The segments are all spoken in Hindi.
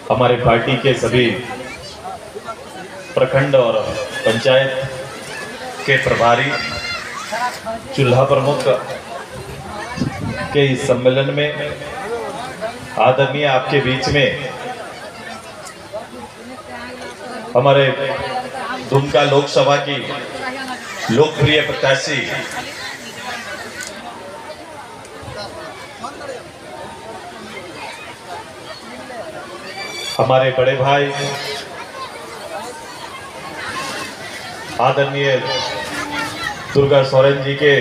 हमारे पार्टी के सभी प्रखंड और पंचायत के प्रभारी, चूल्हा प्रमुख के इस सम्मेलन में आदरणीय आपके बीच में हमारे दुमका लोकसभा की लोकप्रिय प्रत्याशी हमारे बड़े भाई आदरणीय दुर्गा सोरेन जी के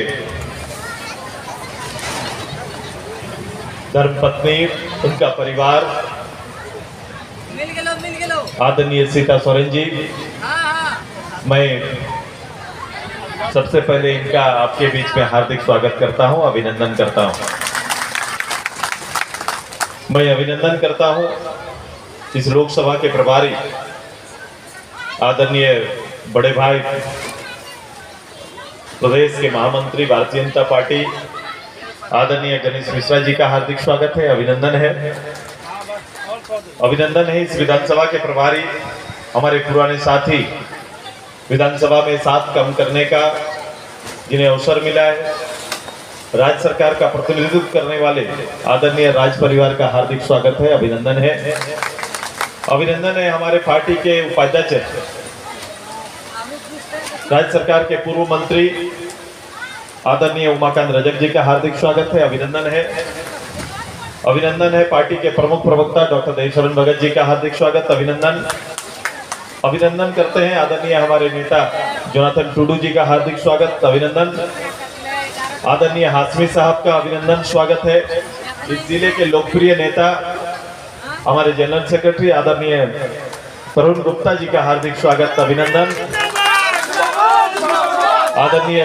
धर्मपत्नी, उनका परिवार, आदरणीय सीता सोरेन जी, मैं सबसे पहले इनका आपके बीच में हार्दिक स्वागत करता हूं, अभिनंदन करता हूं। मैं अभिनंदन करता हूं इस लोकसभा के प्रभारी आदरणीय बड़े भाई, प्रदेश के महामंत्री भारतीय जनता पार्टी आदरणीय गणेश मिश्रा जी का हार्दिक स्वागत है, अभिनंदन है। अभिनंदन है इस विधानसभा के प्रभारी, हमारे पुराने साथी, विधानसभा में साथ काम करने का जिन्हें अवसर मिला है, राज्य सरकार का प्रतिनिधित्व करने वाले आदरणीय राज परिवार का हार्दिक स्वागत है, अभिनंदन है। अभिनंदन है हमारे पार्टी के उपाध्यक्ष, राज्य सरकार के पूर्व मंत्री आदरणीय उमाकांत रजक जी का हार्दिक स्वागत है, अभिनंदन है। अभिनंदन है पार्टी के प्रमुख प्रवक्ता डॉक्टर देवशरण भगत जी का हार्दिक स्वागत, अभिनंदन। अभिनंदन करते हैं आदरणीय हमारे नेता जोनाथन टुडू जी का हार्दिक स्वागत, अभिनंदन। आदरणीय हाशमी साहब का अभिनंदन स्वागत है। इस जिले के लोकप्रिय नेता हमारे जनरल सेक्रेटरी आदरणीय तरुण गुप्ता जी का हार्दिक स्वागत, अभिनंदन। आदरणीय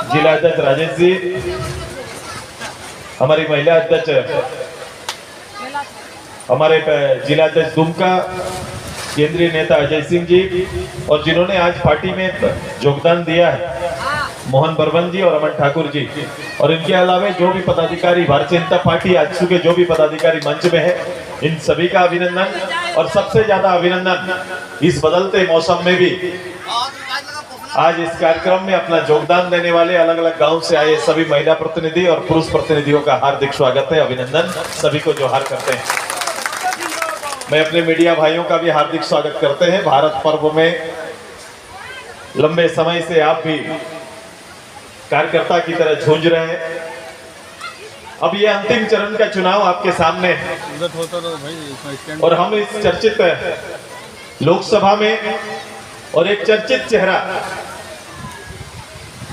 जिला अध्यक्ष राजेश जी, हमारी महिला अध्यक्ष, हमारे जिला अध्यक्ष दुमका, केंद्रीय नेता अजय सिंह जी, और जिन्होंने आज पार्टी में योगदान दिया है मोहन बर्मन जी और अमन ठाकुर जी, और इनके अलावा जो भी पदाधिकारी भारतीय जनता पार्टी आजसू के जो भी पदाधिकारी मंच में है, इन सभी का अभिनंदन। और सबसे ज्यादा अभिनंदन इस बदलते मौसम में भी आज इस कार्यक्रम में अपना योगदान देने वाले अलग अलग गांव से आए सभी महिला प्रतिनिधि और पुरुष प्रतिनिधियों का हार्दिक स्वागत है, अभिनंदन। सभी को जोहार करते हैं। मैं अपने मीडिया भाइयों का भी हार्दिक स्वागत करते हैं। भारत पर्व में लंबे समय से आप भी कार्यकर्ता की तरह जूझ रहे हैं। अब ये अंतिम चरण का चुनाव आपके सामने है और हम इस चर्चित लोकसभा में और एक चर्चित चेहरा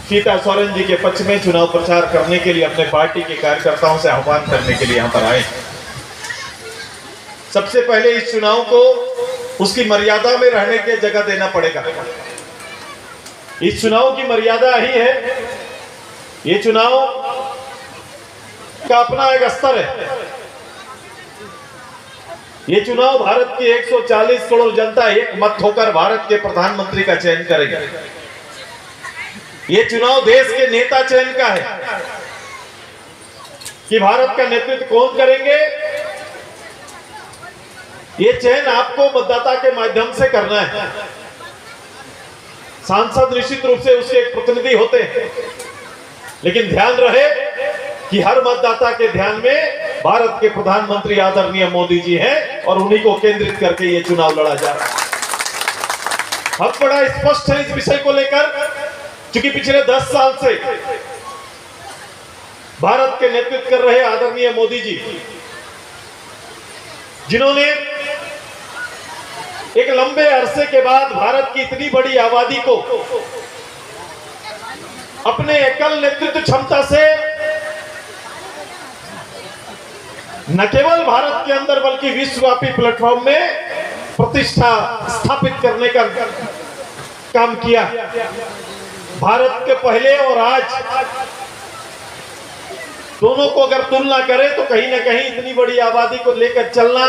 सीता सोरेन जी के पक्ष में चुनाव प्रचार करने के लिए अपने पार्टी के कार्यकर्ताओं से आह्वान करने के लिए यहां पर आए। सबसे पहले इस चुनाव को उसकी मर्यादा में रहने की जगह देना पड़ेगा। इस चुनाव की मर्यादा ही है, ये चुनाव का अपना एक स्तर है। ये चुनाव भारत की 140 करोड़ जनता एक मत होकर भारत के प्रधानमंत्री का चयन करेगी। ये चुनाव देश के नेता चयन का है कि भारत का नेतृत्व कौन करेंगे। ये चयन आपको मतदाता के माध्यम से करना है। सांसद निश्चित रूप से उसके एक प्रतिनिधि होते हैं, लेकिन ध्यान रहे कि हर मतदाता के ध्यान में भारत के प्रधानमंत्री आदरणीय मोदी जी हैं और उन्हीं को केंद्रित करके ये चुनाव लड़ा जा रहा है। हम बड़ा स्पष्ट है इस विषय को लेकर, क्योंकि पिछले 10 साल से भारत के नेतृत्व कर रहे आदरणीय मोदी जी, जिन्होंने एक लंबे अरसे के बाद भारत की इतनी बड़ी आबादी को अपने एकल नेतृत्व क्षमता से न केवल भारत के अंदर बल्कि विश्वव्यापी प्लेटफॉर्म में प्रतिष्ठा स्थापित करने का काम किया। भारत के पहले और आज दोनों को अगर तुलना करें तो कहीं ना कहीं इतनी बड़ी आबादी को लेकर चलना,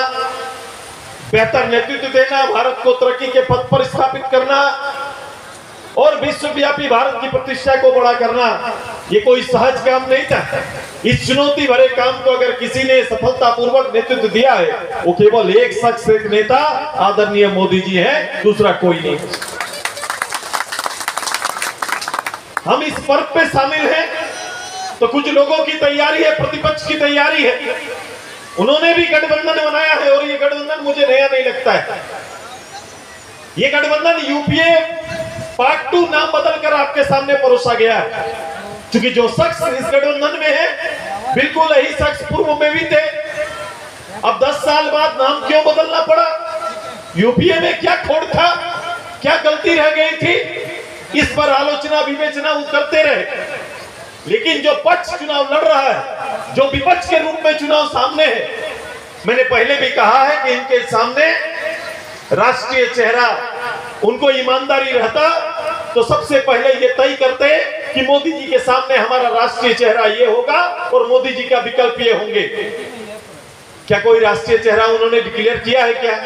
बेहतर नेतृत्व देना, भारत को तरक्की के पथ पर स्थापित करना, और विश्वव्यापी भारत की प्रतिष्ठा को बड़ा करना ये कोई सहज काम नहीं था। इस चुनौती भरे काम को अगर किसी ने सफलतापूर्वक नेतृत्व दिया है वो केवल एक शख्स, एक नेता आदरणीय मोदी जी हैं, दूसरा कोई नहीं। हम इस पर्व पे शामिल हैं तो कुछ लोगों की तैयारी है, प्रतिपक्ष की तैयारी है, उन्होंने भी गठबंधन बनाया है और ये गठबंधन मुझे नया नहीं लगता है। ये गठबंधन यूपीए पार्ट 2 नाम बदलकर आपके सामने परोसा गया है, क्योंकि जो शख्स इस गठबंधन में है बिल्कुल यही शख्स पूर्व में भी थे। अब 10 साल बाद नाम क्यों बदलना पड़ा? यूपीए में क्या खोट था, क्या गलती रह गई थी, इस पर आलोचना विवेचना वो करते रहे। लेकिन जो पक्ष चुनाव लड़ रहा है, जो विपक्ष के रूप में चुनाव सामने है, मैंने पहले भी कहा है कि इनके सामने राष्ट्रीय चेहरा, उनको ईमानदारी रहता तो सबसे पहले ये तय करते कि मोदी जी के सामने हमारा राष्ट्रीय चेहरा ये होगा और मोदी जी का विकल्प ये होंगे। क्या कोई राष्ट्रीय चेहरा उन्होंने डिक्लेयर किया है? क्या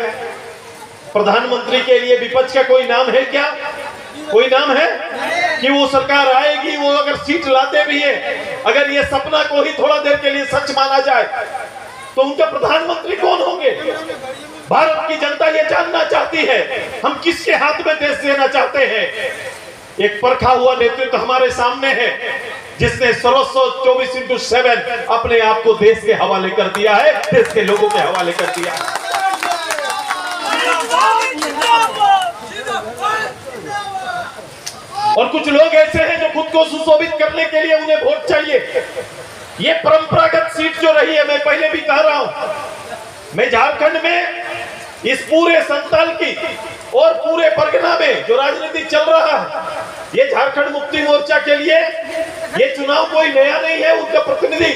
प्रधानमंत्री के लिए विपक्ष का कोई नाम है? क्या कोई नाम है कि वो सरकार आएगी, वो अगर सीट लाते भी है, अगर ये सपना को ही थोड़ा देर के लिए सच माना जाए तो उनका प्रधानमंत्री कौन होंगे? भारत की जनता ये जानना चाहती है हम किसके हाथ में देश देना चाहते हैं। एक परखा हुआ नेतृत्व हमारे सामने है जिसने सर्वस्व 24/7 अपने आप को देश के हवाले कर दिया है, देश के लोगों के हवाले कर दिया है। और कुछ लोग ऐसे हैं जो खुद को सुशोभित करने के लिए उन्हें वोट चाहिए। ये परंपरागत सीट जो रही है, मैं पहले भी कह रहा हूं, मैं झारखंड में इस पूरे संताल की और पूरे परगना में जो राजनीति चल रहा है, ये झारखंड मुक्ति मोर्चा के लिए ये चुनाव कोई नया नहीं है। उनका प्रतिनिधि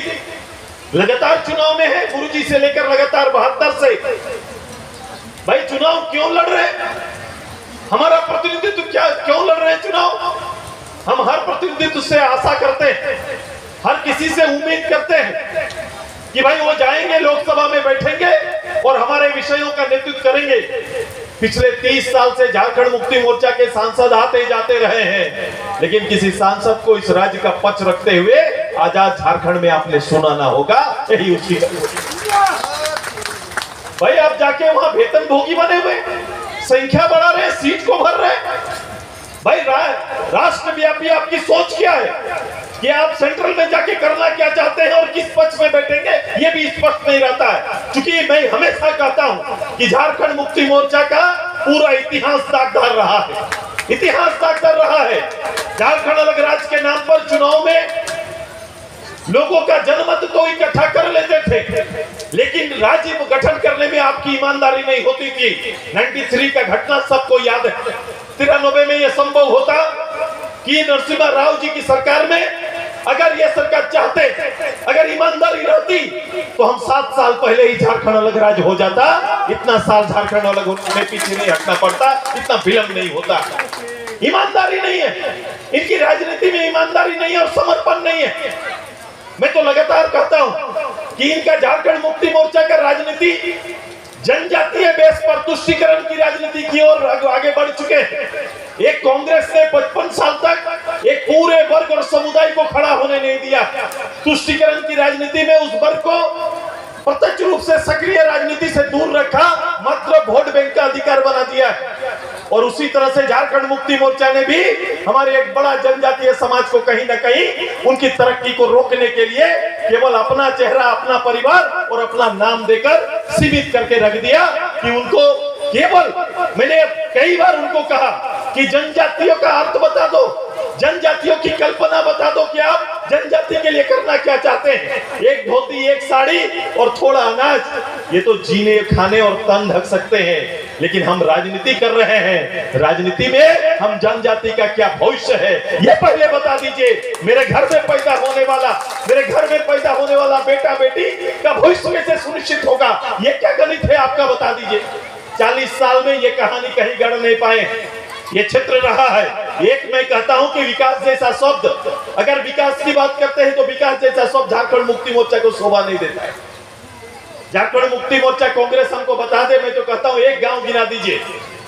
लगातार चुनाव में है, गुरुजी से लेकर लगातार 72 से। भाई चुनाव क्यों लड़ रहे हैं? हमारा प्रतिनिधित्व क्या क्यों लड़ रहे हैं चुनाव? हम हर प्रतिनिधित्व से आशा करते हैं, हर किसी से उम्मीद करते हैं कि भाई वो जाएंगे, लोकसभा में बैठेंगे और हमारे विषयों का नेतृत्व करेंगे। पिछले 30 साल से झारखंड मुक्ति मोर्चा के सांसद आते जाते रहे हैं, लेकिन किसी सांसद को इस राज्य का पक्ष रखते हुए आजाद झारखंड में आपने सुना ना होगा। यही उसकी भाई आप जाके वहां वेतन भोगी बने हुए, संख्या बढ़ा रहे, सीट को भर रहे। भाई राष्ट्रव्यापी आपकी सोच क्या है कि आप सेंट्रल में जाके करना क्या चाहते हैं और किस पक्ष में बैठेंगे, ये भी स्पष्ट नहीं रहता है। क्योंकि मैं हमेशा कहता हूं कि झारखंड मुक्ति मोर्चा का पूरा इतिहास दागदार रहा है, इतिहास दागदार रहा है। झारखंड अलग राज्य के नाम पर चुनाव में लोगों का जनमत तो इकट्ठा कर लेते थे, लेकिन राज्य गठन करने में आपकी ईमानदारी नहीं होती थी। 93 का घटना सबको याद है। 93 में यह संभव होता कि नरसिम्हा राव जी की सरकार में अगर यह सरकार चाहते, अगर ईमानदारी रहती तो हम 7 साल पहले ही झारखंड अलग राज्य हो जाता। इतना साल झारखंड अलग होने पीछे नहीं हटना पड़ता, इतना विलंब नहीं होता। ईमानदारी नहीं है इनकी राजनीति में, ईमानदारी नहीं है और समर्पण नहीं है। मैं तो लगातार कहता हूं कि इनका झारखंड मुक्ति मोर्चा का राजनीति जनजातीय बेस पर तुष्टीकरण की राजनीति की ओर आगे बढ़ चुके हैं। एक कांग्रेस ने 55 साल तक एक पूरे वर्ग और समुदाय को खड़ा होने नहीं दिया। तुष्टीकरण की राजनीति में उस वर्ग को प्रत्यक्ष रूप से सक्रिय राजनीति से दूर रखा, मात्र वोट बैंक का अधिकार बना दिया। और उसी तरह से झारखंड मुक्ति मोर्चा ने भी हमारे एक बड़ा जनजातीय समाज को कहीं ना कहीं उनकी तरक्की को रोकने के लिए केवल अपना चेहरा, अपना परिवार और अपना नाम देकर सीमित करके रख दिया कि उनको केवल, मैंने कई बार उनको कहा कि जनजातियों का अर्थ बता दो, जनजातियों की कल्पना बता दो कि आप जनजाति के लिए करना क्या चाहते हैं। एक धोती, एक साड़ी और थोड़ा अनाज, ये तो जीने खाने और तन ढक सकते हैं, लेकिन हम राजनीति कर रहे हैं। राजनीति में हम जनजाति का क्या भविष्य है ये पहले बता दीजिए। मेरे घर में पैदा होने वाला बेटा बेटी का भविष्य कैसे सुनिश्चित होगा, ये क्या गणित है आपका, बता दीजिए। 40 साल में ये कहानी कहीं गढ़ नहीं पाए, ये क्षेत्र रहा है। एक मैं कहता हूं कि विकास जैसा शब्द, अगर विकास की बात करते हैं तो विकास जैसा शब्द झारखंड मुक्ति मोर्चा को शोभा नहीं देता है। झारखंड मुक्ति मोर्चा कांग्रेस हमको बता दे, मैं तो कहता हूं एक गांव गिना दीजिए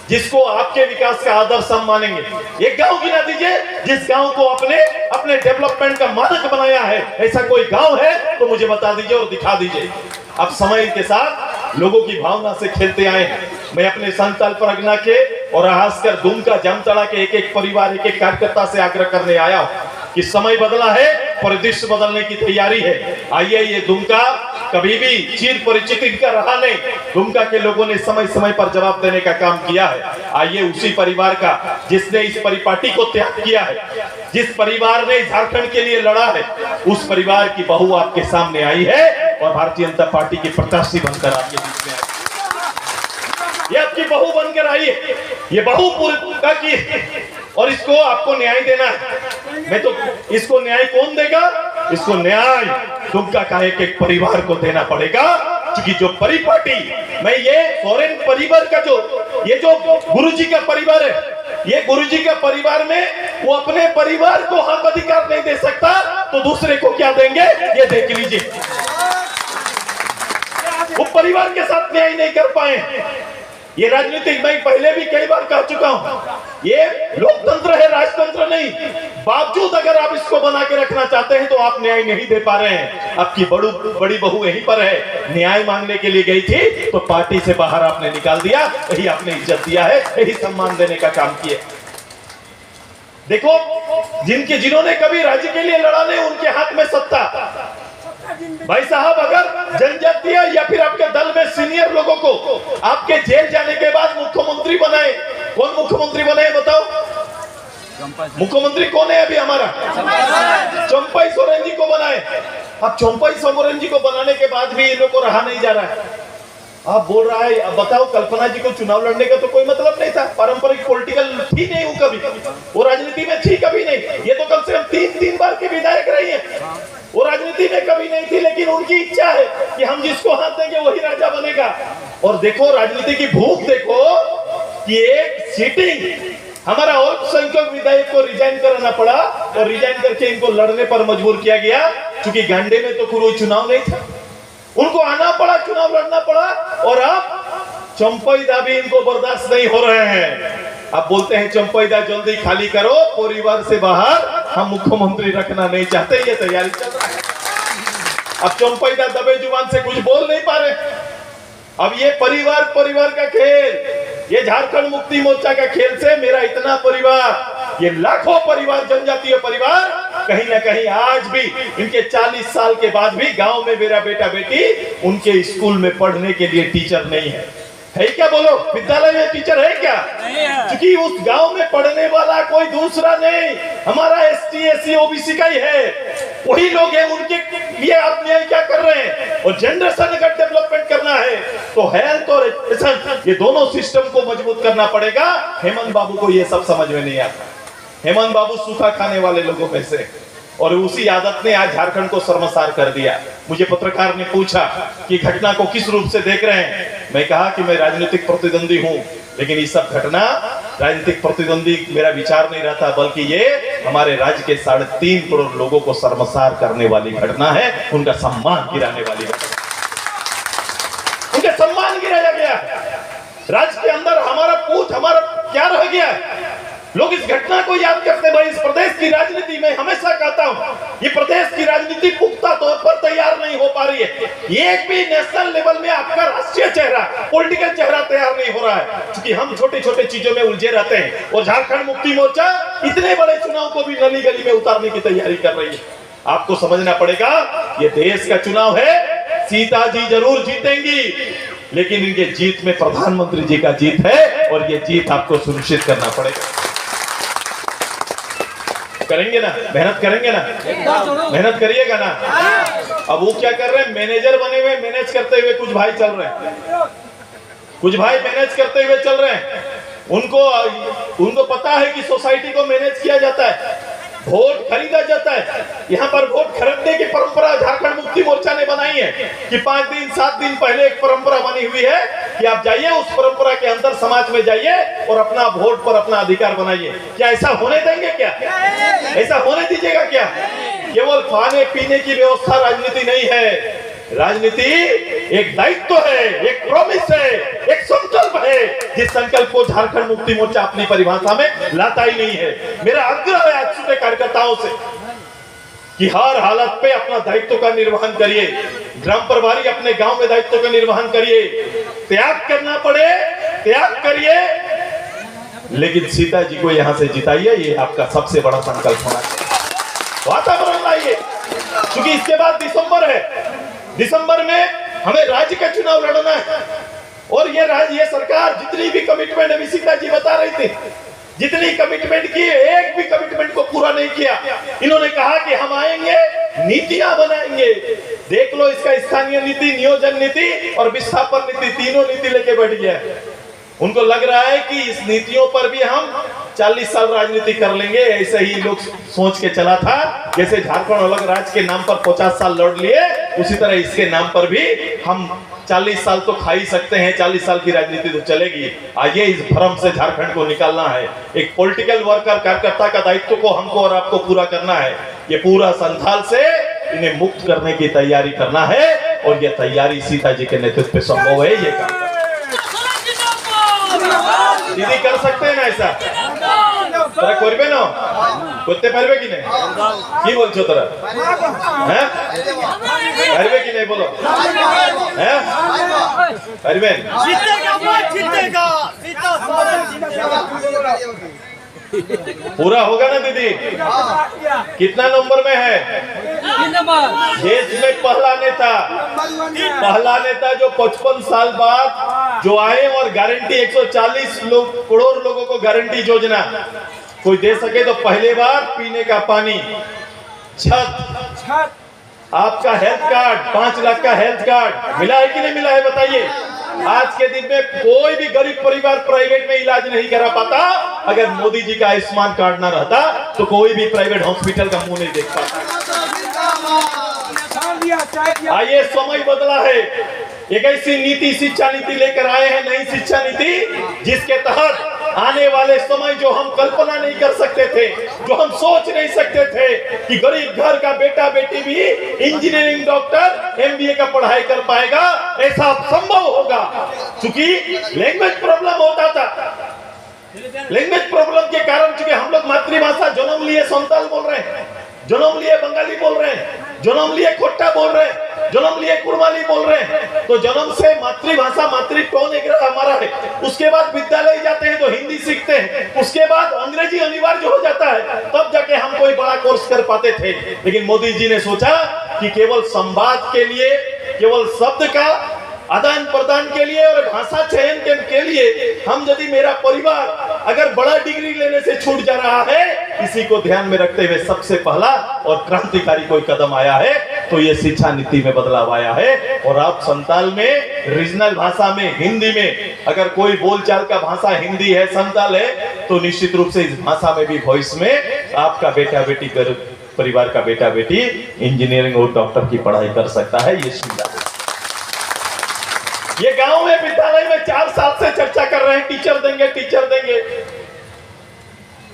जिसको आपके विकास का आदर्श हम मानेंगे। एक गांव गिना दीजिए जिस गांव को अपने अपने डेवलपमेंट का मानक बनाया है। ऐसा कोई गांव है तो मुझे बता दीजिए और दिखा दीजिए। अब समय के साथ लोगों की भावना से खेलते आए हैं। मैं अपने संताल परगना के और खासकर दुमका जामताड़ा के एक एक परिवार, एक एक कार्यकर्ता से आग्रह करने आया हूं कि समय बदला है, परिदृश्य बदलने की तैयारी है। आइए, ये दुमका कभी भी चिर परिचित इनका रहा नहीं। दुमका के लोगों ने समय समय पर जवाब देने का काम किया है। आइए, उसी परिवार का जिसने इस परिपाटी को त्याग किया है, जिस परिवार ने झारखंड के लिए लड़ा है, उस परिवार की बहू आपके सामने आई है और भारतीय जनता पार्टी की प्रत्याशी बनकर आपके बीच में आई। ये आपकी बहू बनकर आई है, ये बहू पूरा की और इसको आपको न्याय देना है। मैं तो इसको न्याय कौन देगा? इसको न्याय दुमका का एक एक परिवार को देना पड़ेगा, क्योंकि जो परिपाटी, मैं ये फॉरेन परिवार का ये जो गुरुजी का परिवार है, ये गुरुजी का परिवार में वो अपने परिवार को हक अधिकार नहीं दे सकता तो दूसरे को क्या देंगे? ये देख लीजिए। वो परिवार के साथ न्याय नहीं कर पाए। ये राजनीतिक, मैं पहले भी कई बार कह चुका हूं, ये लोकतंत्र है, राजतंत्र नहीं। बावजूद अगर आप इसको बना के रखना चाहते हैं तो आप न्याय नहीं दे पा रहे हैं। आपकी बड़ी बहू यहीं पर है, न्याय मांगने के लिए गई थी तो पार्टी से बाहर आपने निकाल दिया। यही आपने इज्जत दिया है, यही सम्मान देने का काम किया। देखो, जिन्होंने कभी राज्य के लिए लड़ा नहीं, उनके हाथ में सत्ता। भाई साहब, अगर जनजातीय या फिर आपके दल में सीनियर लोगों को आपके जेल जाने के बाद मुख्यमंत्री बनाए, कौन मुख्यमंत्री बनाए बताओ? मुख्यमंत्री कौन है अभी हमारा? चंपाई सोरेन जी को बनाए। अब चंपाई सोरेन जी को बनाने के बाद भी इन लोगों को रहा नहीं जा रहा है। आप बोल रहा है, अब बताओ, कल्पना जी को चुनाव लड़ने का तो कोई मतलब नहीं था। पारंपरिक पॉलिटिकल थी नहीं वो कभी, वो राजनीति में थी कभी नहीं। ये तो कम से कम तीन बार के विधायक रही है, वो राजनीति में कभी नहीं थी। लेकिन उनकी इच्छा है कि हम जिसको हाथ देंगे वही राजा बनेगा। और देखो राजनीति की भूख देखो कि एक सीटिंग हमारा अल्पसंख्यक विधायक को रिजाइन कराना पड़ा और रिजाइन करके इनको लड़ने पर मजबूर किया गया, क्योंकि गांडे में तो कोई चुनाव नहीं था, उनको आना पड़ा, चुनाव लड़ना पड़ा। और अब चंपैदा भी इनको बर्दाश्त नहीं हो रहे हैं। अब बोलते हैं चंपैदा जल्दी खाली करो, परिवार से बाहर हम मुख्यमंत्री रखना नहीं चाहते। ये तैयारी चल रहा है। अब चंपैदा दबे जुबान से कुछ बोल नहीं पा रहे। अब ये परिवार का खेल, ये झारखंड मुक्ति मोर्चा का खेल से मेरा इतना परिवार, ये लाखों परिवार, जनजातीय परिवार, कहीं ना कहीं आज भी इनके 40 साल के बाद भी गांव में मेरा बेटा बेटी उनके स्कूल में पढ़ने के लिए टीचर नहीं है क्या? बोलो, विद्यालय में टीचर है क्या? क्योंकि उस गांव में पढ़ने वाला कोई दूसरा नहीं, हमारा ST SC OBC का ही है। वही लोग हैं, उनके लिए आप न्याय क्या कर रहे हैं? और जनरेशन अगर डेवलपमेंट करना है तो हेल्थ और एजुकेशन, ये दोनों सिस्टम को मजबूत करना पड़ेगा। हेमंत बाबू को ये सब समझ में नहीं आता। हेमंत बाबू सूखा खाने वाले लोगों में से, और उसी आदत ने आज झारखंड को शर्मसार कर दिया। मुझे पत्रकार ने पूछा कि घटना को किस रूप से देख रहे हैं। मैं कहा कि मैं राजनीतिक प्रतिद्वंदी हूं, लेकिन ये सब घटना राजनीतिक प्रतिद्वंदी मेरा विचार नहीं रहता, बल्कि ये हमारे राज्य के 3.5 करोड़ लोगों को शर्मसार करने वाली घटना है। उनका सम्मान गिराने वाली घटना, उनका सम्मान गिराया गया। राज्य के अंदर हमारा क्या रह गया? लोग इस घटना को याद करते हैं। भाई, इस प्रदेश की राजनीति में हमेशा कहता हूं, ये प्रदेश की राजनीति पुख्ता तौर पर तैयार नहीं हो पा रही है। एक भी नेशनल लेवल में आपका राष्ट्रीय चेहरा, पॉलिटिकल चेहरा तैयार नहीं हो रहा है, क्योंकि हम छोटे छोटे चीजों में उलझे रहते हैं। और झारखंड मुक्ति मोर्चा इतने बड़े चुनाव को भी गली गली में उतारने की तैयारी कर रही है। आपको समझना पड़ेगा, ये देश का चुनाव है। सीता जी जरूर जीतेंगी, लेकिन इनके जीत में प्रधानमंत्री जी का जीत है, और ये जीत आपको सुनिश्चित करना पड़ेगा। करेंगे ना, मेहनत करेंगे ना, मेहनत करिएगा ना। अब वो क्या कर रहे हैं? मैनेजर बने हुए, मैनेज करते हुए कुछ भाई चल रहे हैं, कुछ भाई मैनेज करते हुए चल रहे हैं। उनको पता है कि सोसाइटी को मैनेज किया जाता है, वोट खरीदा जाता है। यहाँ पर वोट खरीदने की परंपरा झारखंड मुक्ति मोर्चा ने बनाई है कि 5 दिन 7 दिन पहले एक परंपरा बनी हुई है कि आप जाइए, उस परंपरा के अंदर समाज में जाइए और अपना वोट पर अपना अधिकार बनाइए। क्या ऐसा होने देंगे? क्या ऐसा होने दीजिएगा? क्या केवल खाने पीने की व्यवस्था राजनीति नहीं है। राजनीति एक दायित्व है, एक प्रॉमिस है, एक संकल्प है जिस संकल्प को झारखंड मुक्ति मोर्चा अपनी परिभाषा में लाता ही नहीं है। मेरा आग्रह है आज छूटे कार्यकर्ताओं से कि हर हालत पे अपना दायित्व का निर्वहन करिए। ग्राम प्रभारी अपने गांव में दायित्व का निर्वहन करिए। त्याग करना पड़े त्याग करिए, लेकिन सीता जी को यहां से जिताइए। ये आपका सबसे बड़ा संकल्प होना चाहिए। वातावरण लाइए, क्योंकि इसके बाद दिसंबर है। दिसंबर में हमें राज्य का चुनाव लड़ना है और ये सरकार जितनी भी कमिटमेंट अभी सीता जी बता रही थी, जितनी कमिटमेंट की, एक भी कमिटमेंट को पूरा नहीं किया। इन्होंने कहा कि हम आएंगे, नीतियां बनाएंगे। देख लो, इसका स्थानीय नीति, नियोजन नीति और विस्थापन नीति, तीनों नीति लेके बैठ गया है। उनको लग रहा है कि इस नीतियों पर भी हम 40 साल राजनीति कर लेंगे। ऐसे ही लोग सोच के चला था। जैसे झारखंड अलग राज्य के नाम पर 50 साल लड़ लिए, उसी तरह इसके नाम पर भी हम 40 साल तो खा ही सकते हैं। 40 साल की राजनीति तो चलेगी। आइए, इस भ्रम से झारखंड को निकालना है। एक पॉलिटिकल वर्कर, कार्यकर्ता का दायित्व को हमको और आपको पूरा करना है। ये पूरा संथाल से इन्हें मुक्त करने की तैयारी करना है और ये तैयारी सीता जी के नेतृत्व पे संभव है। ये काम दीदी कर सकते हैं ना ऐसा? তোরা করবে না? করতে পারবে কি না? কি বলছো তোরা? হ্যাঁ, পারবে কি না বলো? হ্যাঁ, পারবেন? জিতেगा पूरा होगा ना दीदी? कितना नंबर में है? देश में पहला नेता जो 55 साल बाद जो आए और गारंटी 140 करोड़ लोगों को गारंटी योजना कोई दे सके तो पहले बार पीने का पानी, छत, आपका हेल्थ कार्ड, 5 लाख का हेल्थ कार्ड मिला है कि नहीं मिला है बताइए। आज के दिन में कोई भी गरीब परिवार प्राइवेट में इलाज नहीं करा पाता। अगर मोदी जी का आयुष्मान कार्ड ना रहता तो कोई भी प्राइवेट हॉस्पिटल का मुंह नहीं देख पाता। आइए, समय बदला है। एक ऐसी नीति, शिक्षा नीति लेकर आए हैं, नई शिक्षा नीति, जिसके तहत आने वाले समय जो हम कल्पना नहीं कर सकते थे, जो हम सोच नहीं सकते थे कि गरीब घर का बेटा बेटी भी इंजीनियरिंग, डॉक्टर, एमबीए का पढ़ाई कर पाएगा, ऐसा संभव होगा। क्योंकि लैंग्वेज प्रॉब्लम होता था। लैंग्वेज प्रॉब्लम के कारण, चूंकि हम लोग मातृभाषा जन्म लिए संताल बोल रहे हैं, जन्म लिए बंगाली बोल रहे हैं, जन्म लिए खोट्टा बोल रहे हैं, जन्म लिए कुर्माली बोल रहे हैं, तो जन्म से मातृभाषा, मातृटोन एक हमारा है। उसके बाद विद्यालय जाते हैं तो हिंदी सीखते हैं, उसके बाद अंग्रेजी अनिवार्य हो जाता है, तब जाके हम कोई बड़ा कोर्स कर पाते थे। लेकिन मोदी जी ने सोचा कि केवल संवाद के लिए, केवल शब्द का आदान प्रदान के लिए और भाषा चयन के लिए हम, यदि मेरा परिवार अगर बड़ा डिग्री लेने से छूट जा रहा है, इसी को ध्यान में रखते हुए सबसे पहला और क्रांतिकारी कोई कदम आया है, तो ये शिक्षा नीति में बदलाव आया है। और आप संताल में, रीजनल भाषा में, हिंदी में, अगर कोई बोलचाल का भाषा हिंदी है, संताल है, तो निश्चित रूप से इस भाषा में भी भविष्य में आपका बेटा बेटी, परिवार का बेटा बेटी इंजीनियरिंग और डॉक्टर की पढ़ाई कर सकता है। ये सुविधा है। ये गांव में, विद्यालय में 4 साल से चर्चा कर रहे हैं, टीचर देंगे, टीचर देंगे,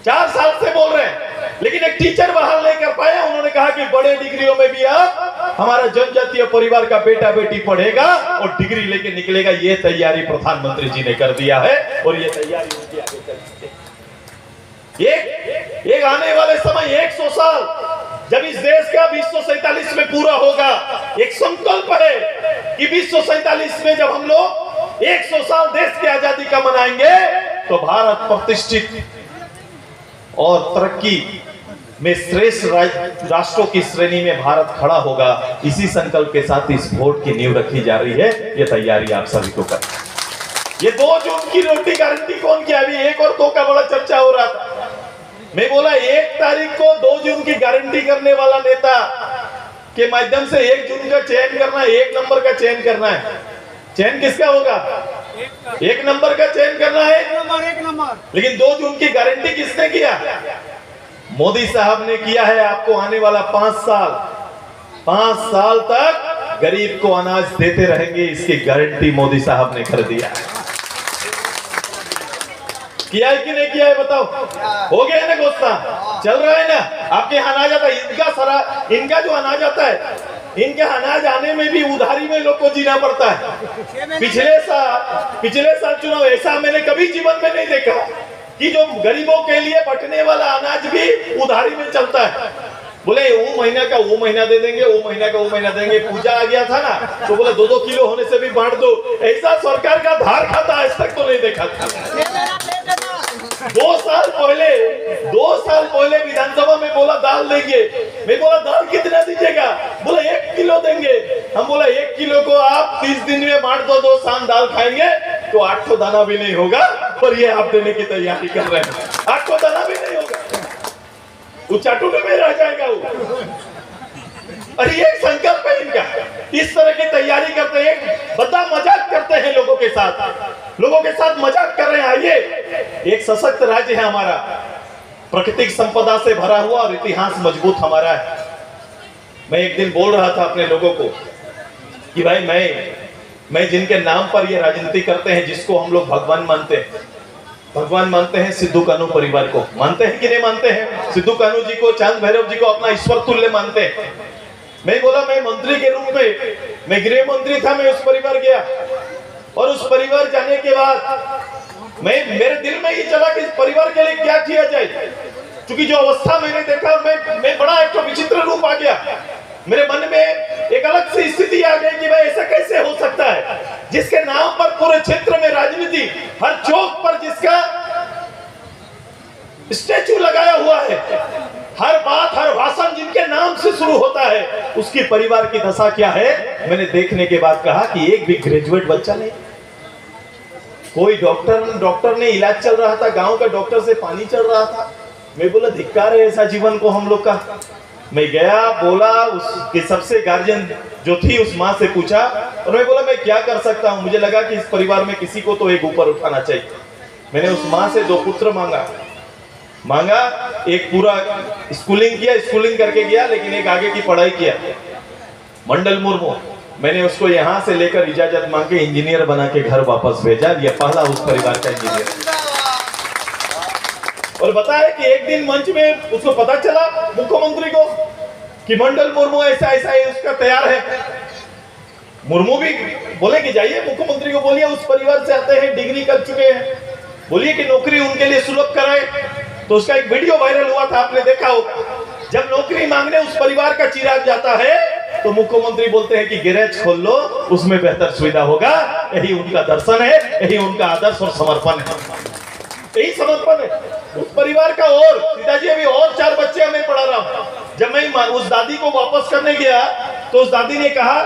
4 साल से बोल रहे हैं, लेकिन एक टीचर बहाल नहीं कर पाए। उन्होंने कहा कि बड़े डिग्रियों में भी अब हमारा जनजातीय परिवार का बेटा बेटी पढ़ेगा और डिग्री लेके निकलेगा। ये तैयारी प्रधानमंत्री जी ने कर दिया है और ये तैयारी उनकी आगे चलती है। एक आने वाले समय 100 साल जब इस देश का 2047 में पूरा होगा, एक संकल्प है कि 2047 में जब हम लोग 100 साल देश की आजादी का मनाएंगे, तो भारत प्रतिष्ठित और तरक्की में श्रेष्ठ राष्ट्रों की श्रेणी में भारत खड़ा होगा। इसी संकल्प के साथ इस वोट की नींव रखी जा रही है। ये तैयारी आप सभी को करनी है। ये 2 जून की रोटी गारंटी कौन किया? अभी 1 और 2 का बड़ा चर्चा हो रहा था। मैं बोला 1 तारीख को 2 जून की गारंटी करने वाला नेता के माध्यम से 1 जून का चयन करना है, 1 नंबर का चयन करना है। चयन किसका होगा? 1 नंबर का चयन करना है, 1 नंबर। लेकिन 2 जून की गारंटी किसने किया? मोदी साहब ने किया है। आपको आने वाला 5 साल तक गरीब को अनाज देते रहेंगे, इसकी गारंटी मोदी साहब ने कर दिया है। किया है कि नहीं किया है बताओ? हो गया है ना? घोषणा चल रहा है ना? आपके यहाँ अनाज आता है, इनका जो अनाज आता है इनके अनाज आने में भी उधारी में लोग को जीना पड़ता है। पिछले साल चुनाव ऐसा मैंने कभी जीवन में नहीं देखा कि जो गरीबों के लिए बंटने वाला अनाज भी उधारी में चलता है। बोले वो महीना का वो महीना दे देंगे, वो महीना का वो महीना देंगे। पूजा आ गया था ना तो बोले 2-2 किलो होने से भी बांट दो। ऐसा सरकार का धार खाता आज तक तो नहीं देखा था। 2 साल पहले विधानसभा में बोला दाल देंगे। मैं बोला दाल कितना दीजिएगा? बोला 1 किलो देंगे। हम बोला 1 किलो को आप 30 दिन में बांट दो, 2 शाम दाल खाएंगे तो 8 दाना भी नहीं होगा। और ये आप देने की तैयारी कर रहे हैं, 8 दाना भी नहीं होगा, वो चाटुटे में रह जाएगा वो। अरे ये संकल्प है इनका। इस तरह की तैयारी करते हैं, बड़ा मजाक करते हैं लोगों के साथ मजाक कर रहे हैं। आइए, एक सशक्त राज्य है हमारा, प्राकृतिक संपदा से भरा हुआ और इतिहास मजबूत हमारा है। मैं एक दिन बोल रहा था अपने लोगों को कि भाई मैं जिनके नाम पर ये राजनीति करते हैं, जिसको हम लोग भगवान मानते हैं, सिद्धू कान्हू परिवार को मानते हैं कि नहीं मानते हैं? सिद्धू कान्हू जी को, चांद भैरव जी को अपना ईश्वर तुल्य मानते हैं। मैं बोला मैं मंत्री के रूप में, मैं गृह मंत्री था, मैं उस परिवार गया और उस परिवार जाने के बाद मेरे दिल में ये चला कि इस परिवार के लिए क्या किया जाए। क्योंकि जो अवस्था मैंने देखा, मैं बड़ा एक विचित्र रूप आ गया मेरे मन में। एक अलग सी स्थिति आ गई कि भाई ऐसा कैसे हो सकता है, जिसके नाम पर पूरे क्षेत्र में राजनीति, हर चौक पर जिसका स्टैचू लगाया हुआ है, हर बात हर भाषण जिनके नाम से शुरू होता है, उसकी परिवार की दशा क्या है। मैंने देखने के बाद कहा कि एक भी ग्रेजुएट बच्चा नहीं, कोई डॉक्टर ने इलाज चल रहा था, गांव का डॉक्टर से पानी चल रहा था। मैं बोला धिक्कार है ऐसा जीवन को हम लोग का। मैं गया, बोला, उसके सबसे गार्जियन जो थी उस माँ से पूछा और मैं बोला मैं क्या कर सकता हूँ। मुझे लगा कि इस परिवार में किसी को तो एक ऊपर उठाना चाहिए। मैंने उस माँ से 2 पुत्र मांगा। एक पूरा स्कूलिंग करके गया, लेकिन एक आगे की पढ़ाई किया, मंडल मुर्मू। मैंने उसको यहाँ से लेकर इजाजत मांग के इंजीनियर बना के घर वापस भेजा। ये पहला उस परिवार का इंजीनियर। और बताया कि एक दिन मंच में उसको पता चला मुख्यमंत्री को कि मंडल मुर्मू ऐसा उसका तैयार है। मुर्मू भी बोले कि जाइए मुख्यमंत्री को बोलिए उस परिवार से आते हैं, डिग्री कर चुके हैं, बोलिए कि नौकरी उनके लिए सुलभ कराए। तो उसका एक वीडियो वायरल हुआ था, आपने देखा होगा। जब नौकरी मांगने उस परिवार का चिराग जाता है तो मुख्यमंत्री बोलते हैं कि गैरेज खोल लो, उसमें बेहतर सुविधा होगा। यही उनका दर्शन है, यही उनका आदर्श और समर्पण है, यही समर्पण है उस परिवार का। और पिताजी अभी और 4 बच्चे मैं पढ़ा रहा हूँ। जब मैं उस दादी को वापस करने गया तो उस दादी ने कहा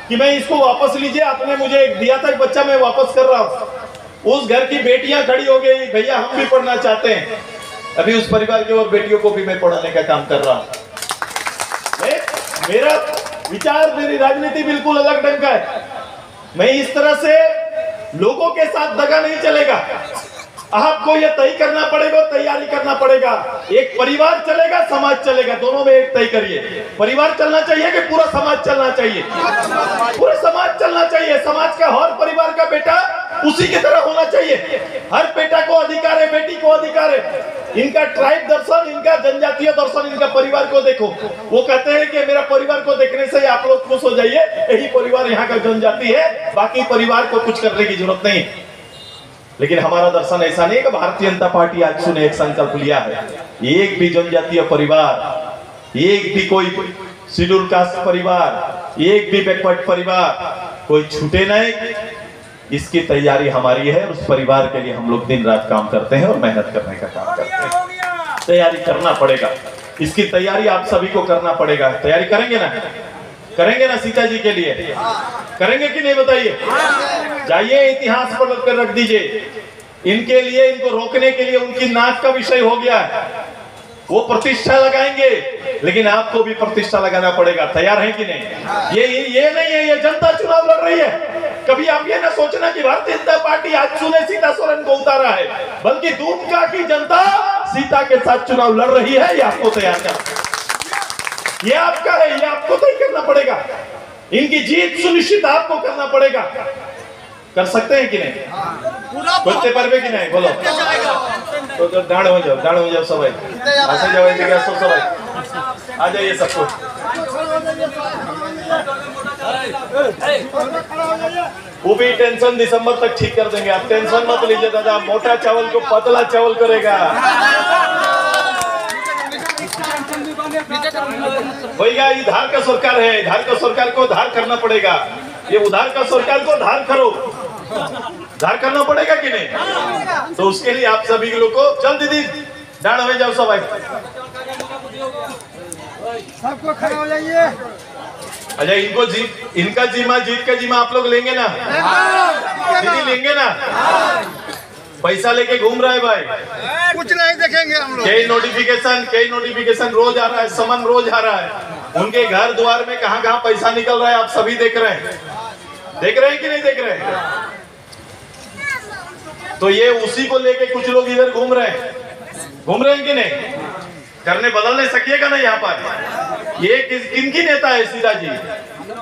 कि मैं इसको वापस लीजिए, आपने मुझे दिया था एक बच्चा, मैं वापस कर रहा हूँ। उस घर की बेटियां खड़ी हो गई, भैया हम भी पढ़ना चाहते हैं। अभी उस परिवार की और बेटियों को भी मैं पढ़ाने का काम कर रहा हूँ। मेरा विचार, मेरी राजनीति बिल्कुल अलग ढंग का है। मैं इस तरह से लोगों के साथ दगा नहीं चलेगा। आपको ये तय करना पड़ेगा, तैयारी करना पड़ेगा। एक परिवार चलेगा, समाज चलेगा, दोनों में एक तय करिए। परिवार चलना चाहिए कि पूरा समाज चलना चाहिए? पूरा समाज चलना चाहिए। समाज का हर परिवार का बेटा उसी की तरह होना चाहिए। हर बेटा को अधिकार है, बेटी को अधिकार है। इनका ट्राइब दर्शन, इनका जनजातीय दर्शन, इनका परिवार को देखो। वो कहते हैं कि मेरा परिवार को देखने से आप लोग खुश हो जाइए, यही परिवार यहाँ का जनजाति है, बाकी परिवार को कुछ करने की जरूरत नहीं। लेकिन हमारा दर्शन ऐसा नहीं है कि भारतीय जनता पार्टी आज सुने एक संकल्प लिया है, एक भी जनजातीय परिवार, एक भी कोई शेड्यूल कास्ट परिवार, एक भी बैकवर्ड परिवार कोई छूटे नहीं। इसकी तैयारी हमारी है। उस परिवार के लिए हम लोग दिन रात काम करते हैं और मेहनत करने का काम करते हैं। तैयारी करना पड़ेगा, इसकी तैयारी आप सभी को करना पड़ेगा। तैयारी करेंगे ना? करेंगे ना? सीता जी के लिए करेंगे कि नहीं बताइए? जाइए इतिहास पर रख दीजिए। इनके लिए, इनको रोकने के लिए उनकी नाक का विषय हो गया है। वो प्रतिष्ठा लगाएंगे, लेकिन आपको भी प्रतिष्ठा लगाना पड़ेगा। तैयार है कि नहीं? ये नहीं है, ये जनता चुनाव लड़ रही है। कभी आप ये ना सोचना कि भारतीय जनता पार्टी आज सुने सीता सोरेन को उतारा है, बल्कि दुमका की जनता सीता के साथ चुनाव लड़ रही है। ये आपको तैयार करना, ये आपका है, ये आपको तय करना पड़ेगा। इनकी जीत सुनिश्चित आपको करना पड़ेगा। कर सकते हैं कि नहीं? करते पारबे कि नहीं? बोलो तो दाड़ हो जाओ सब। ऐसे जाओ, सब आ जाइए सबको। वो भी टेंशन दिसंबर तक ठीक कर देंगे, आप टेंशन मत लीजिए दादा। मोटा चावल को पतला चावल करेगा। भैया ये धार का सरकार है, धार का सरकार को धार करना पड़ेगा। ये उधार का सरकार को धार करो, धार करना पड़ेगा कि नहीं? तो उसके लिए आप सभी लोग को चल दीदी डांड हो जाओ, सब सबको खड़ा हो जाइए। अच्छा इनका जीमा जीत का जीमा आप लोग लेंगे ना? दीदी लेंगे ना? पैसा लेके घूम रहा है भाई, कुछ नहीं देखेंगे हम लोग। कई नोटिफिकेशन रोज आ रहा है, समन रोज आ रहा है। उनके घर द्वार में कहां कहां पैसा निकल रहा है आप सभी देख रहे हैं कि नहीं देख रहे हैं? तो ये उसी को लेके कुछ लोग इधर घूम रहे हैं कि नहीं? करने बदलने सकिएगा ना यहाँ पर। ये किनकी नेता है? सीता जी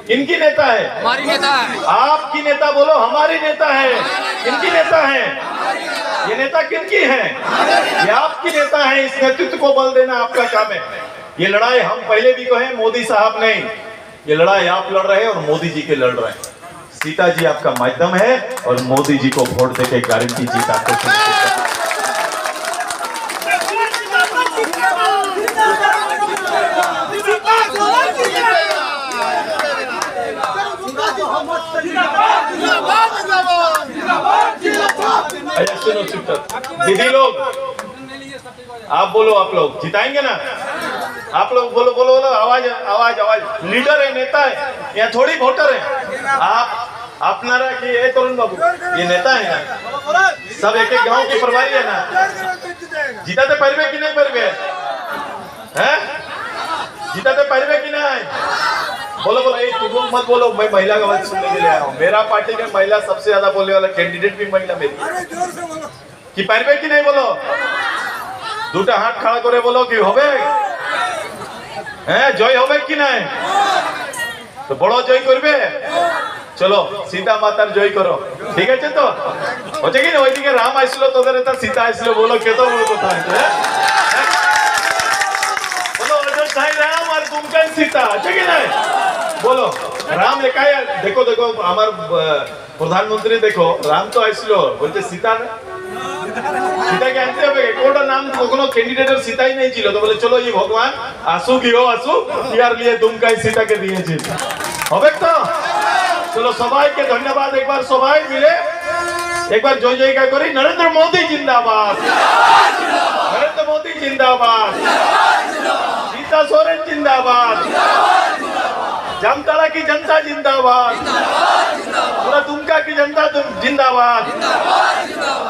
किनकी नेता है? हमारी नेता है। आपकी नेता बोलो, हमारी नेता है। किनकी नेता है? ये नेता किनकी है? ये आपकी नेता है। इस नेतृत्व को बल देना आपका काम है। ये लड़ाई हम पहले भी कहे, मोदी साहब नहीं, ये लड़ाई आप लड़ रहे हैं और मोदी जी के लड़ रहे हैं। सीता जी आपका माध्यम है और मोदी जी को वोट देके गारंटी जीत आपको सुनिश्चित करना। सुनो दीदी लोग, आप बोलो, आप लोग जिताएंगे ना? आप लोग बोलो बोलो बोलो, आवाज आवाज आवाज। लीडर है, नेता है, यहाँ थोड़ी वोटर है। आप अपना कि ये तरुण बाबू ये नेता है ना, सब एक एक गांव की प्रभारी है ना। जीताते परिवे कि नहीं परिवे है? जीताते परिवे कि नहीं? बोलो बोलो, एक तुम मत बोलो, मैं महिला का बात सुनने के लिए आया हूँ। मेरा पार्टी में महिला सबसे ज्यादा बोलने वाला कैंडिडेट भी महिला मेरी। कि परिवे कि नहीं बोलो? दूटा हाथ खड़ा करे बोलो कि होबे जय होबे कि नहीं? तो बड़ो जय करबे। चलो सीता मातार जय करो, ठीक है? तो होचे कि ওই দিকে রাম আইছিল, তোদের এটা সীতা আইছিল, বলো কে তো বড় কথা আছে? বলো অযোধ্যায় রাম আর দুমকায় সীতা আছে কি নাই? बोलो राम एकाই। देखो देखो আমার প্রধানমন্ত্রী দেখো, রাম তো আইছিল, বলতে সীতা না, सीताকে আনতে হবে। কোটা নাম কোনো ক্যান্ডিডেটের সীতাই নেই ছিল, তো বলে চলো ये भगवान आंसू की हो आंसू यार लिए दुमकाई सीता के दिए হবে তো। चलो সবাইকে ধন্যবাদ। एक बार সবাই মিলে एक बार জয় জয়কার করি। नरेंद्र मोदी जिंदाबाद, नरेंद्र मोदी जिंदाबाद, सीता सोरेन जिंदाबाद, जामताड़ा की जनता जिंदाबाद, पूरा दुमका की जनता जिंदाबाद।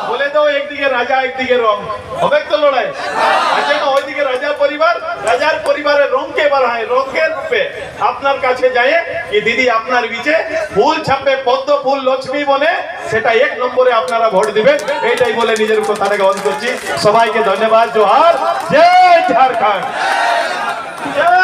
बोले तो एक दिखे राजा एक दिखे रंग হবে তো লড়াই আছে না? ওইদিকে রাজা পরিবার, রাজার পরিবারের রঙকে বাড়ায়, রঙের রূপে আপনার কাছে যায় কি দিদি আপনার বিচে ফুল ছাপে, পদ্ম ফুল লক্ষ্মী বনে, সেটা এক নম্বরে আপনারা ভোট দিবেন। এইটাই বলে নিজের কথাটাকে বন্ধ করছি। সবাইকে ধন্যবাদ। জোহার, জয় ঝাড়খণ্ড, জয়।